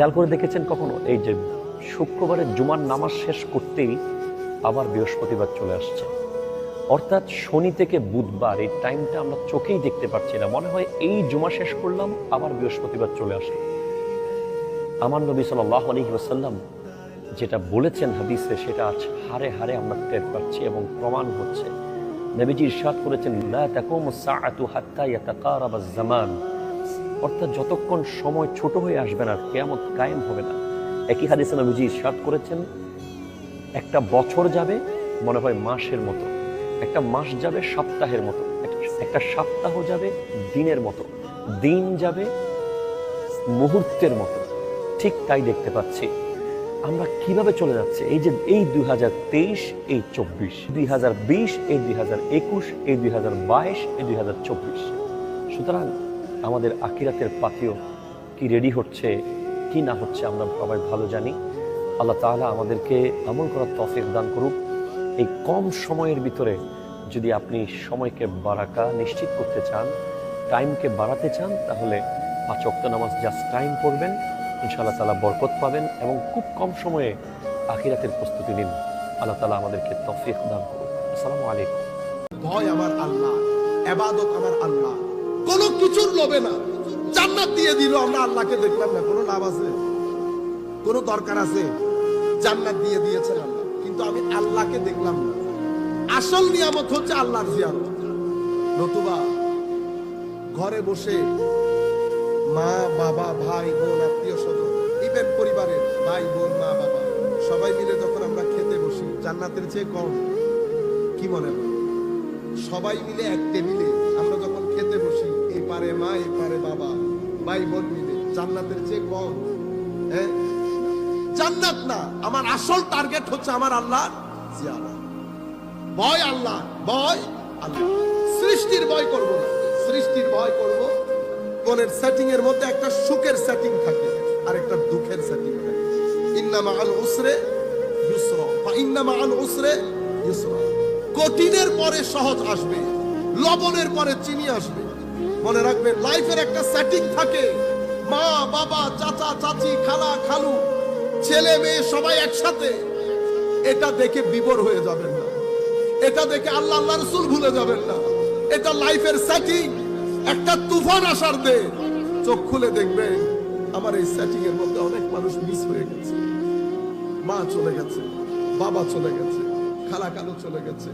খেয়াল করে দেখেছেন কখনো এই যে শুক্রবারে জুমার নামাজ শেষ করতেই আবার বৃহস্পতিবার চলে আসছে, অর্থাৎ শনি থেকে বুধবার এই টাইমটা আমরা চোখেই দেখতে পাচ্ছি না, মনে হয় এই জুমা শেষ করলাম আবার বৃহস্পতিবার চলে আসে। আমার নবী সাল্লাল্লাহু আলাইহি ওয়াসাল্লাম যেটা বলেছেন হাদিসে, সেটা আজ হারে হারে আমরা টের পাচ্ছি এবং প্রমাণ হচ্ছে। নবীজি ইরশাদ করেছেন, লা তাকুমুস সাআতু হাত্তা ইয়াতাকারাবাজ জামান, অর্থাৎ যতক্ষণ সময় ছোট হয়ে আসবে না কিয়ামত কায়েম হবে না। একই হাদিসে নবীজি ইরশাদ করেছেন, একটা বছর যাবে মনে হয় মাসের মতো, একটা মাস যাবে সপ্তাহের মতো, একটা সপ্তাহ যাবে দিনের মতো, দিন যাবে মুহূর্তের মতো। ঠিক তাই দেখতে পাচ্ছি আমরা কিভাবে চলে যাচ্ছে। এই যে এই 2023, এই 24, 2020, এই 2021, এই 2022, এই 2024। সুতরাং আমাদের আখিরাতের পাথেয় কি রেডি হচ্ছে কি না হচ্ছে আমরা সবাই ভালো জানি। আল্লাহ তাআলা আমাদেরকে আমল করার তৌফিক দান করুক। এই কম সময়ের ভিতরে যদি আপনি সময়কে বারাকা নিশ্চিত করতে চান, টাইমকে বাড়াতে চান, তাহলে 5 ওয়াক্ত নামাজ জাস্ট টাইম পড়বেন, ইনশাআল্লাহ তাআলা বরকত পাবেন এবং খুব কম সময়ে আখিরাতের প্রস্তুতি নিন। আল্লাহ তাআলা আমাদেরকে তৌফিক দান করুন। আসসালামু আলাইকুম। ভয় আমার আল্লাহ, ইবাদত আমার আল্লাহ, কোনো কিছুর লোভে না। জান্নাত দিয়ে দিল, আমরা আল্লাহকে দেখলাম না, কোনো লাভ আছে? কোনো দরকার আছে? জান্নাত দিয়ে দিয়েছেন আল্লাহ, কিন্তু আমি আল্লাহকে দেখলাম না। আসল নিয়ামত হচ্ছে আল্লাহর জিয়ারত। নতুবা ঘরে বসে মা বাবা ভাই বোন আত্মীয় স্বজন, ইভেন পরিবারের ভাই বোন মা বাবা সবাই মিলে যখন আমরা খেতে বসি, জান্নাতের চেয়ে কম? কি মনে হয়? সবাই মিলে এক টেবিলে আমরা যখন খেতে বসি, এই পারে মা এই পারে বাবা, ভাই বোন মিলে, জান্নাতের চেয়ে কম? হ্যাঁ, জান্নাত না। আমার আসল টার্গেট হচ্ছে আমার আল্লাহর জিয়ারত। ভয় আল্লাহ, ভয় আল্লাহ। সৃষ্টির ভয় করব না, সৃষ্টির ভয় করব। কোনের সেটিং এর মধ্যে একটা সুখের সেটিং থাকে আর একটা দুঃখের সেটিং থাকে। ইন্না মাআল উসরে ইউসরা ফা ইন্না মাআল উসরে ইউসরা। কঠিনের পরে সহজ আসবে, লবণের পরে চিনি আসবে। মনে রাখবেন, লাইফের একটা সেটিং থাকে। মা বাবা চাচা চাচি খালা খালু ছেলে মেয়ে সবাই একসাথে। এটা দেখে বিভোর হয়ে যাবেন না, এটা দেখে আল্লাহ আল্লাহ রাসূল ভুলে যাবেন না। এটা লাইফের সেটিং। একটা তুফান আসার দে, চোখ খুলে দেখবেন আমার এই সেটিং এর মধ্যে অনেক মানুষ মিস হয়ে গেছে। মা চলে গেছে, বাবা চলে গেছে, খালা খালু চলে গেছে।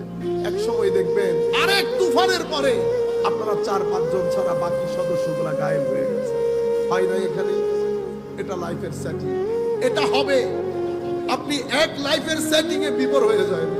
এক সময় দেখবেন আরেক তুফানের পরে আপনারা 4-5 জন ছাড়া বাকি সদস্যগুলা গায়েব হয়ে গেছে। হয় না এখানে? এটা লাইফের সেটিং, এটা হবে। আপনি এক লাইফের সেটিং এ বিভোর হয়ে যাবেন।